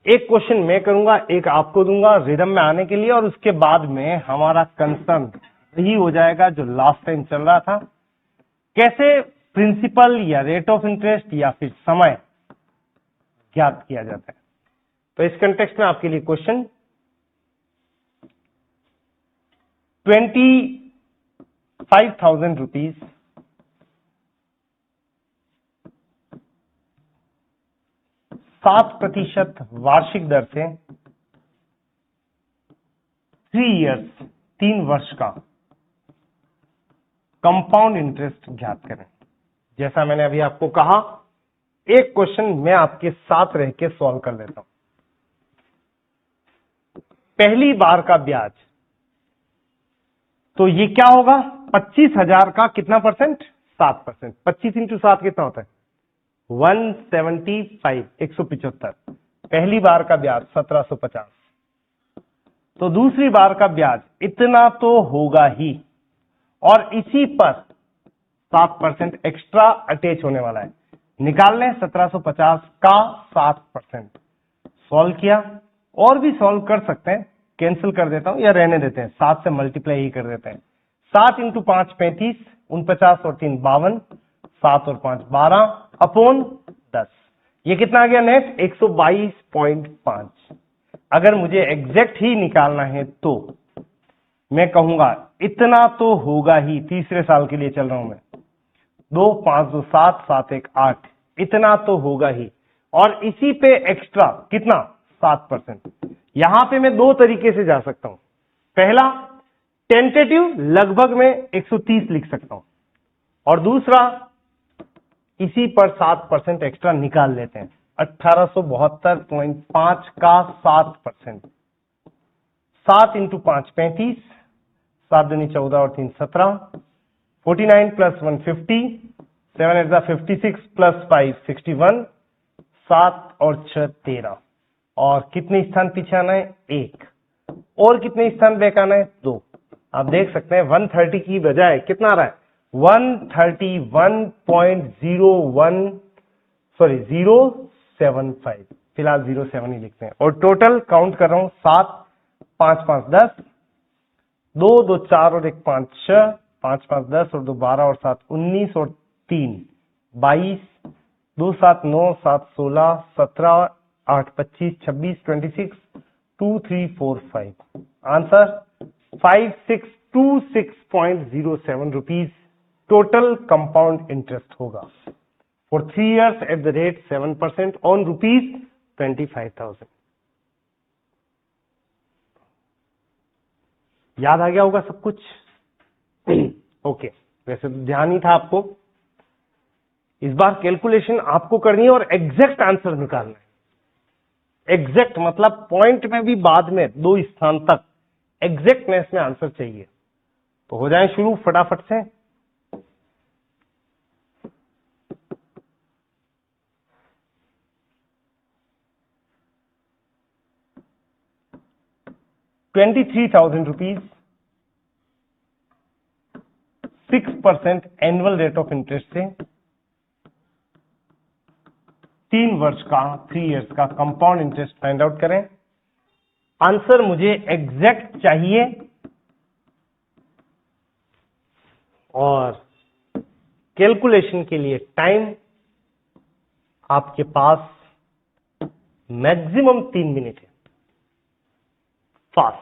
एक क्वेश्चन मैं करूंगा, एक आपको दूंगा रिदम में आने के लिए, और उसके बाद में हमारा कंसर्न यही हो जाएगा जो लास्ट टाइम चल रहा था, कैसे प्रिंसिपल या रेट ऑफ इंटरेस्ट या फिर समय ज्ञात किया जाता है। तो इस कंटेक्स्ट में आपके लिए क्वेश्चन 25,000 रुपीज 7% वार्षिक दर से 3 इयर्स 3 वर्ष का कंपाउंड इंटरेस्ट ज्ञात करें। जैसा मैंने अभी आपको कहा, एक क्वेश्चन मैं आपके साथ रह के सॉल्व कर लेता हूं। पहली बार का ब्याज, तो ये क्या होगा, 25,000 का कितना परसेंट, 7%। 25 इंटू 7 कितना होता है, 175, 175। पहली बार का ब्याज 1750। तो दूसरी बार का ब्याज इतना तो होगा ही, और इसी पर 7% एक्स्ट्रा अटैच होने वाला है। निकाल लें 1750 का 7%। सॉल्व किया, और भी सॉल्व कर सकते हैं, कैंसिल कर देता हूं या रहने देते हैं, 7 से मल्टीप्लाई ही कर देते हैं। 7 इंटू 5 35, 49 और 3 52, 7 और 5 12 अपॉन 10। ये कितना आ गया नेट, 122.5। अगर मुझे एग्जैक्ट ही निकालना है तो मैं कहूंगा इतना तो होगा ही, तीसरे साल के लिए चल रहा हूं मैं, 2 5 2 7 7 1 8, इतना तो होगा ही, और इसी पे एक्स्ट्रा कितना, 7%। यहां पे मैं दो तरीके से जा सकता हूं। पहला, टेंटेटिव लगभग में 130 लिख सकता हूं, और दूसरा इसी पर 7% एक्स्ट्रा निकाल लेते हैं, 1872.5 का 7%। 7 इंटू 5 35, 7 दूनी 14 और 3 17, 49 प्लस 150, 7 एट 56 प्लस 5 61, 7 और 6 13, और कितने स्थान पीछे आना है, 1, और कितने स्थान बैक आना है, 2। आप देख सकते हैं 130 की बजाय कितना आ रहा है, 075, फिलहाल 07 ही लिखते हैं, और टोटल काउंट कर रहा हूं 7 5 5 10, 2 2 4 और 1 5 6, 5 5 10 और 2 12 और 7 19 और 3 22, 2 7 9 7 16 17 8 25 26 26, 2 3 4 5। Answer 5626.07 rupees total compound interest होगा for 3 years at the rate 7% on rupees 25,000। याद आ गया होगा सब कुछ। ओके, वैसे तो ध्यान ही था आपको। इस बार कैलकुलेशन आपको करनी है और एग्जैक्ट आंसर निकालना है। एग्जैक्ट मतलब पॉइंट में भी बाद में 2 स्थान तक एग्जैक्टनेस में आंसर चाहिए। तो हो जाए शुरू फटाफट से। ₹23,000 6% एनुअल रेट ऑफ इंटरेस्ट से 3 वर्ष का 3 इयर्स का कंपाउंड इंटरेस्ट फाइंड आउट करें। आंसर मुझे एग्जैक्ट चाहिए, और कैलकुलेशन के लिए टाइम आपके पास मैक्सिमम 3 मिनट है। फास्ट।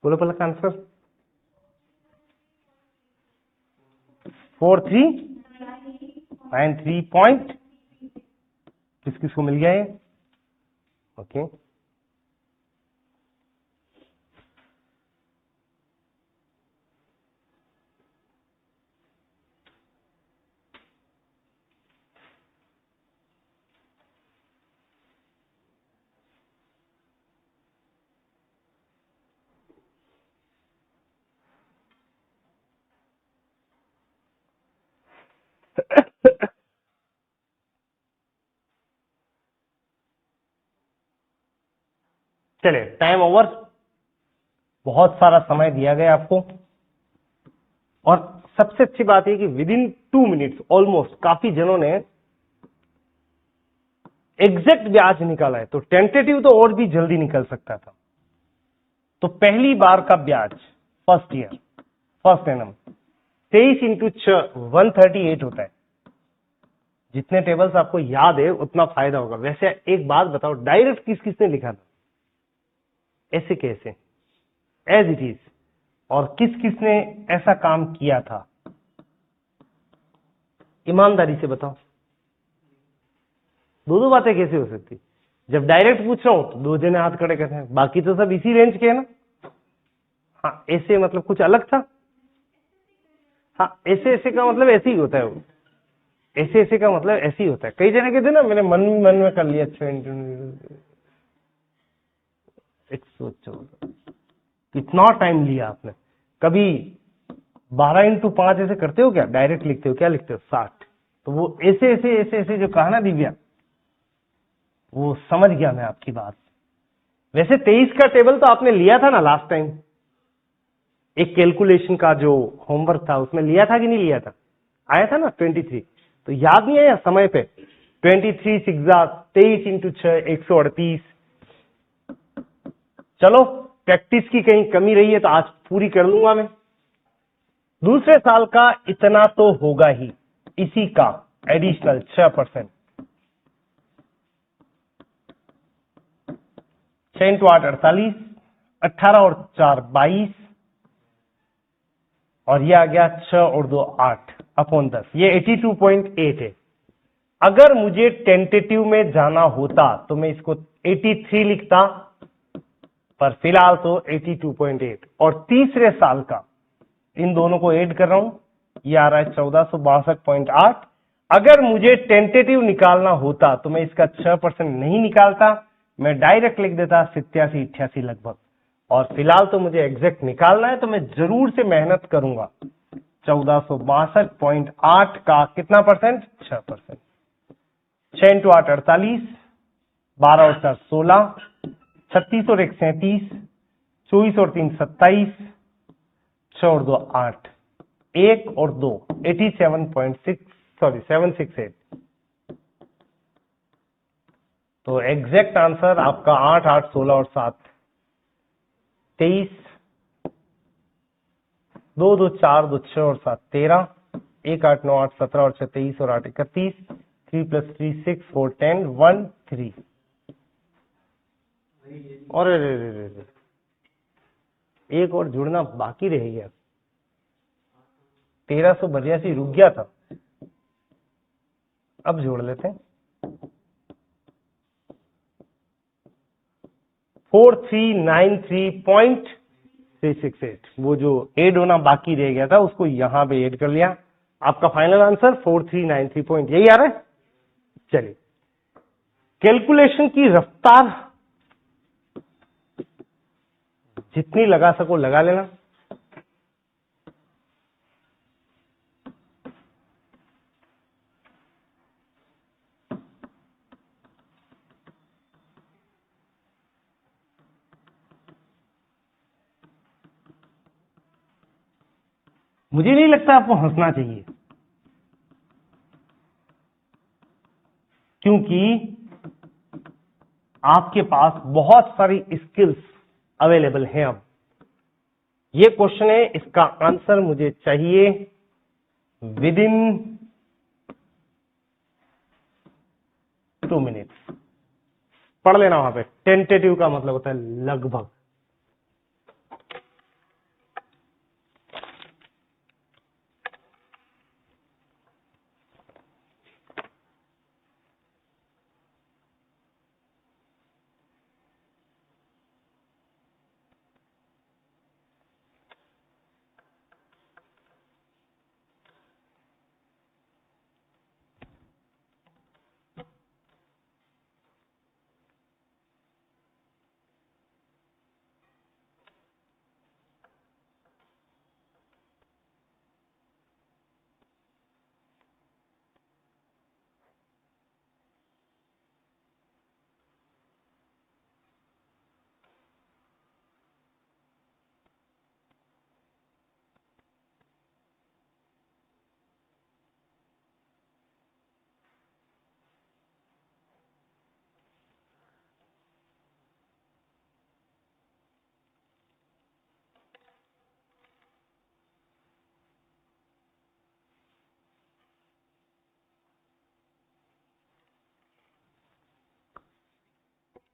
बोलो पलक आंसर। 4393 पॉइंट किस किस को मिल गया ये? ओके चलिए टाइम ओवर, बहुत सारा समय दिया गया आपको। और सबसे अच्छी बात है कि विद इन 2 मिनट्स ऑलमोस्ट काफी जनों ने एग्जैक्ट ब्याज निकाला है, तो टेंटेटिव तो और भी जल्दी निकल सकता था। तो पहली बार का ब्याज first year first annum 23 into 138 होता है। जितने टेबल्स आपको याद है उतना फायदा होगा। वैसे एक बात बताओ, डायरेक्ट किस किसने लिखा था? ऐसे कैसे एज इट इज, और किस किसने ऐसा काम किया था? ईमानदारी से बताओ। दो बातें कैसे हो सकती? जब डायरेक्ट पूछ रहा हूं तो 2 जने हाथ खड़े करते हैं, बाकी तो सब इसी रेंज के है ना। हाँ ऐसे मतलब कुछ अलग था। हाँ ऐसे ऐसे का मतलब ऐसे ही होता है वो, ऐसे ऐसे का मतलब ऐसे ही होता है। कई जने कहते हैं ना मैंने मन में कर लिया 114। कितना टाइम लिया आपने? कभी 12 इंटू 5 ऐसे करते हो क्या? डायरेक्ट लिखते हो? क्या लिखते हो? 60। तो वो ऐसे ऐसे ऐसे ऐसे जो कहा ना दिव्या, वो समझ गया मैं आपकी बात। वैसे 23 का टेबल तो आपने लिया था ना लास्ट टाइम, एक कैलकुलेशन का जो होमवर्क था उसमें लिया था कि नहीं लिया था? आया था ना 23। तो याद नहीं आया समय पे? 23 6 23 इंटू 6 138। चलो प्रैक्टिस की कहीं कमी रही है तो आज पूरी कर लूंगा मैं। दूसरे साल का इतना तो होगा ही, इसी का एडिशनल 6%। 6 इंटू 8 48, 18 और 4 22, और ये आ गया 6 और 2 8 अपॉन 10, ये 82.8 है। अगर मुझे टेंटेटिव में जाना होता तो मैं इसको 83 लिखता, पर फिलहाल तो 82.8। और तीसरे साल का इन दोनों को ऐड कर रहा हूं, ये आ रहा है 1462.8। अगर मुझे टेंटेटिव निकालना होता तो मैं इसका 6% नहीं निकालता, मैं डायरेक्ट लिख देता 87-88 लगभग। और फिलहाल तो मुझे एग्जैक्ट निकालना है तो मैं जरूर से मेहनत करूंगा। 1462.8 का कितना परसेंट? 6%। 6 इंटू 8 48, 12 और 4 16, 36 और 1 37, 24 और 3 27, 6 और 2 8, 1 और 2 768। तो एग्जैक्ट आंसर आपका 8 8 16 और 7 23, 2 2 4 2 6 और 7 13, 1 8 9 8 17 और 6 23 और 8 31, 3 + 3 6 4 10 1 3। और एक और जुड़ना बाकी रह गया, 1382 रुक गया था, अब जोड़ लेते हैं। 4393.368, वो जो ऐड होना बाकी रह गया था उसको यहां पे ऐड कर लिया। आपका फाइनल आंसर 4393 पॉइंट यही आ रहा है। चलिए कैलकुलेशन की रफ्तार जितनी लगा सको लगा लेना। मुझे नहीं लगता आपको हंसना चाहिए, क्योंकि आपके पास बहुत सारी स्किल्स अवेलेबल हैं। अब ये क्वेश्चन है, इसका आंसर मुझे चाहिए विद इन 2 मिनट्स। पढ़ लेना वहां पे, टेंटेटिव का मतलब होता है लगभग।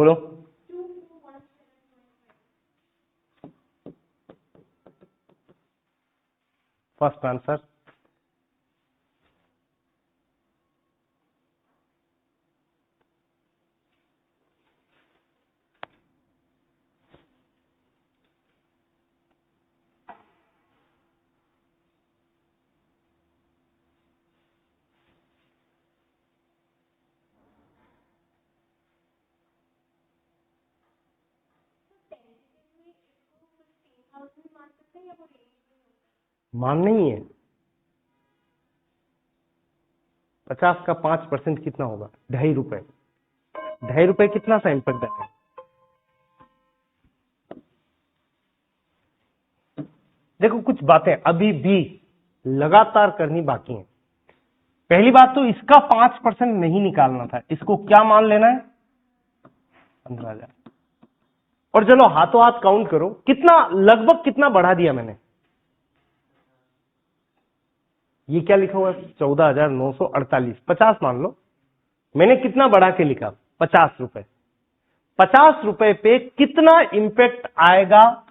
बोलो। फर्स्ट आंसर मान नहीं है। 50 का 5% कितना होगा? ₹2.5। ₹2.5 कितना सा इम्पैक्ट है? देखो कुछ बातें अभी भी लगातार करनी बाकी हैं। पहली बात तो इसका 5% नहीं निकालना था, इसको क्या मान लेना है? 15,000। और चलो हाथों हाथ काउंट करो, कितना लगभग कितना बढ़ा दिया मैंने? ये क्या लिखा हुआ है? 14,948। 50 मान लो, मैंने कितना बढ़ा के लिखा? 50 रुपए। 50 रुपए पे कितना इंपैक्ट आएगा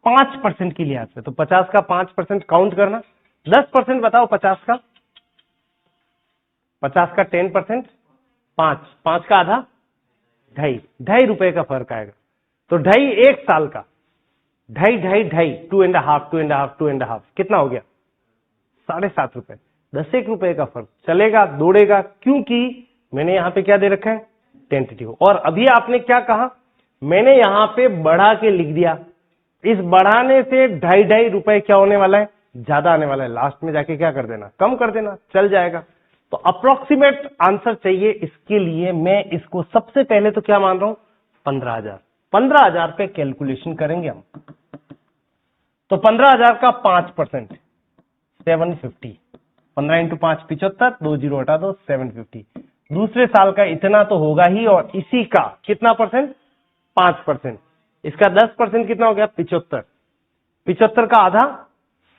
5% की लिहाज से? तो 50 का 5% काउंट करना। 10% बताओ 50 का। 50 का 10%, 5 का आधा, ₹2.5 रुपए का फर्क आएगा। तो 2.5 एक साल का, 2.5 2.5 कितना हो गया? 7.5 रुपए। 10 रुपए का फर्क चलेगा, दौड़ेगा, क्योंकि मैंने यहां पे क्या दे रखा है? टेंटेटिव। और अभी आपने क्या कहा? मैंने यहां पे बढ़ा के लिख दिया। इस बढ़ाने से 2.5 रुपए क्या होने वाला है? ज्यादा आने वाला है। लास्ट में जाके क्या कर देना? कम कर देना, चल जाएगा। तो अप्रोक्सीमेट आंसर चाहिए, इसके लिए मैं इसको सबसे पहले तो क्या मान रहा हूं? 15,000। 15,000 पे कैलकुलेशन करेंगे हम। तो 15,000 का 5% 750। 15 इंटू 5 75, 2 जीरो हटा दो, 750। दूसरे साल का इतना तो होगा ही, और इसी का कितना परसेंट? 5%। इसका 10% कितना हो गया? 75। 75 का आधा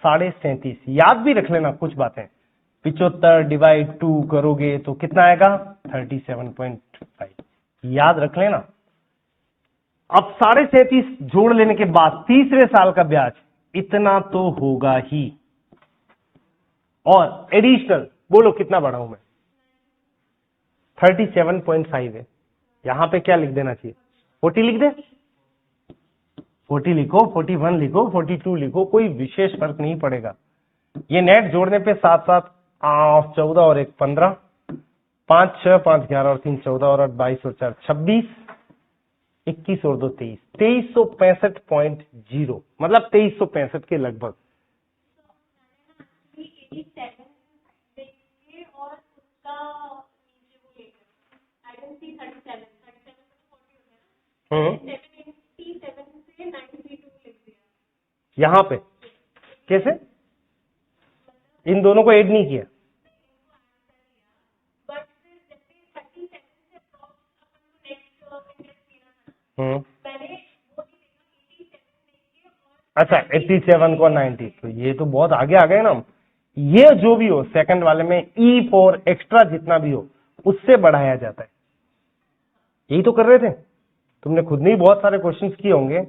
37.5। याद भी रख लेना कुछ बातें। 75 डिवाइड 2 करोगे तो कितना आएगा? 37.5। याद रख लेना। अब 37.5 जोड़ लेने के बाद तीसरे साल का ब्याज इतना तो होगा ही, और एडिशनल बोलो कितना बढ़ाऊं मैं? 37.5 है। यहां पे क्या लिख देना चाहिए? 40 लिख दे। 40 लिखो, 41 लिखो, 42 लिखो, कोई विशेष फर्क नहीं पड़ेगा। ये नेट जोड़ने पे 7 7 14 और 1 15, 5 6 5 11 और 3 14 और 8 22 और 4 26, 21 और 2 23, 2365.0, मतलब 2365 के लगभग। यहां पे कैसे? इन दोनों को ऐड नहीं किया। अच्छा 87 को 90, तो ये तो बहुत आगे आ गए ना हम। ये जो भी हो सेकंड वाले में ई फॉर एक्स्ट्रा जितना भी हो उससे बढ़ाया जाता है। यही तो कर रहे थे, तुमने खुद ने बहुत सारे क्वेश्चंस किए होंगे।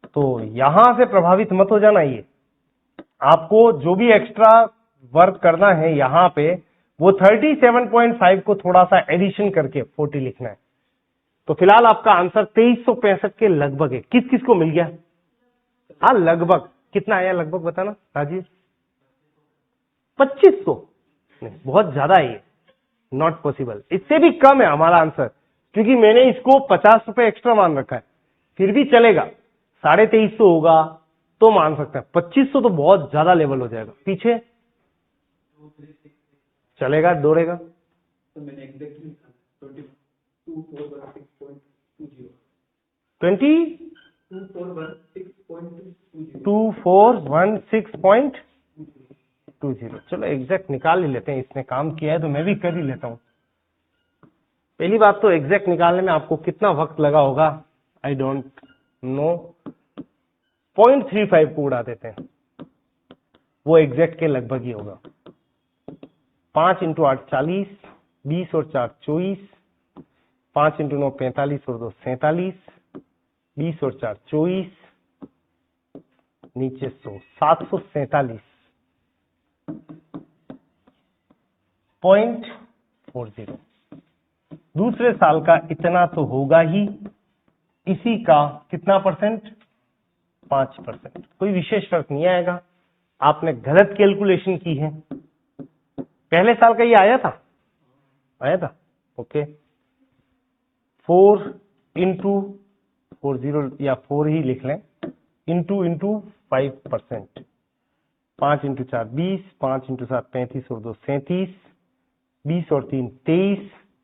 तो यहां से प्रभावित मत हो जाना। ये आपको जो भी एक्स्ट्रा वर्क करना है यहां पे, वो 37.5 को थोड़ा सा एडिशन करके 40 लिखना है। तो फिलहाल आपका आंसर 2365 के लगभग है। किस किस को मिल गया? हाँ लगभग। कितना आया लगभग बताना राजीव? 2500? नहीं, बहुत ज्यादा है ये, नॉट पॉसिबल। इससे भी कम है हमारा आंसर, क्योंकि मैंने इसको 50 रुपए एक्स्ट्रा मान रखा है। फिर भी चलेगा, 2350 होगा तो मान सकते हैं। 2500 तो बहुत ज्यादा लेवल हो जाएगा। पीछे चलेगा, दौड़ेगा। तो मैंने एग्जैक्टली 2416.20। चलो एग्जैक्ट निकाल ही लेते हैं, इसने काम किया है तो मैं भी कर ही लेता हूं। पहली बात तो एग्जैक्ट निकालने में आपको कितना वक्त लगा होगा आई डोंट नो। 0.35 को उड़ा देते हैं, वो एग्जैक्ट के लगभग ही होगा। 5 इंटू 8 40, 20 और 4 24, 5 इंटू 9 45 और 2 47, 20 और 4 24, नीचे 100 747.40। दूसरे साल का इतना तो होगा ही, इसी का कितना परसेंट? 5%। कोई विशेष फर्क नहीं आएगा, आपने गलत कैलकुलेशन की है। पहले साल का ये आया था ओके। 4 इंटू 40 या 4 ही लिख लें, इंटू 5%। 5 इंटू 4 20, 5 इंटू 7 35 और 2 37, 20 और 3 23,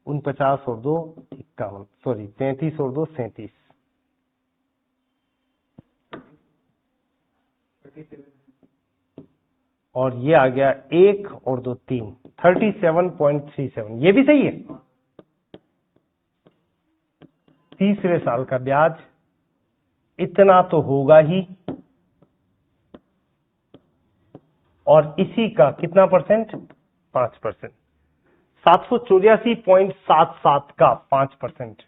49 और 2 51, सॉरी 33 और 2 37। और ये आ गया 1 और 2 3, 37.37। ये भी सही है। तीसरे साल का ब्याज इतना तो होगा ही, और इसी का कितना परसेंट? 5%। 784.77 का 5%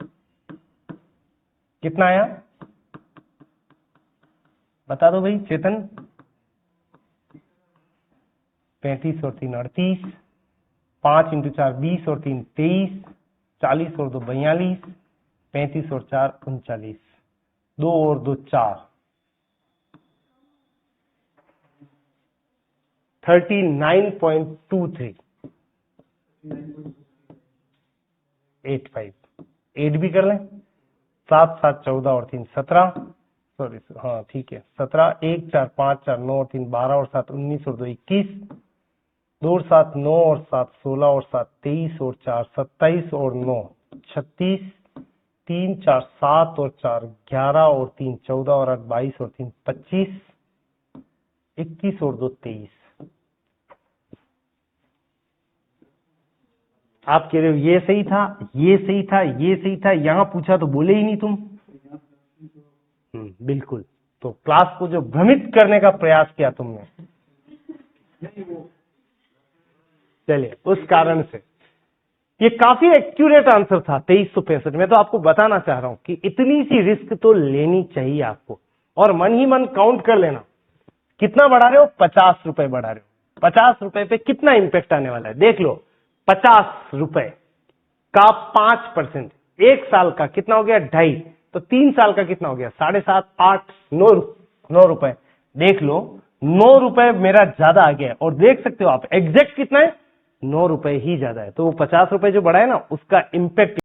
कितना आया? बता दो भाई चेतन। 35 और 3 38, 5 इंटू 4 20 और 3 23, 40 और 2 42, 35 और 4 39, 2 और 2 4, 39.23 85। 8 भी कर लें। 7 7 14 और 3 17, सॉरी हाँ ठीक है 17, 1 4 5 4 9 और 3 12 और 7 19 और 2 21, 2 और 7 9 और 7 16 और 7 23 और 4 27 और 9 36, 3 4 7 और 4 11 और 3 14 और 8 22 और 3 25, 21 और 2 23। आप कह रहे हो ये सही था, ये सही था, ये सही था, यहां पूछा तो बोले ही नहीं तुम। बिल्कुल। तो क्लास को जो भ्रमित करने का प्रयास किया तुमने, चलिए उस कारण से ये काफी एक्यूरेट आंसर था 2365। मैं तो आपको बताना चाह रहा हूं कि इतनी सी रिस्क तो लेनी चाहिए आपको, और मन ही मन काउंट कर लेना कितना बढ़ा रहे हो? 50 रुपए बढ़ा रहे हो। 50 रुपए पे कितना इंपैक्ट आने वाला है देख लो। 50 रुपए का 5%, एक साल का कितना हो गया? 2.5। तो 3 साल का कितना हो गया? 7.5 8 9 रुपए। देख लो 9 रुपए मेरा ज्यादा आ गया है, और देख सकते हो आप एग्जैक्ट कितना है? 9 रुपए ही ज्यादा है। तो वो 50 रुपए जो बढ़ा है ना, उसका इंपैक्ट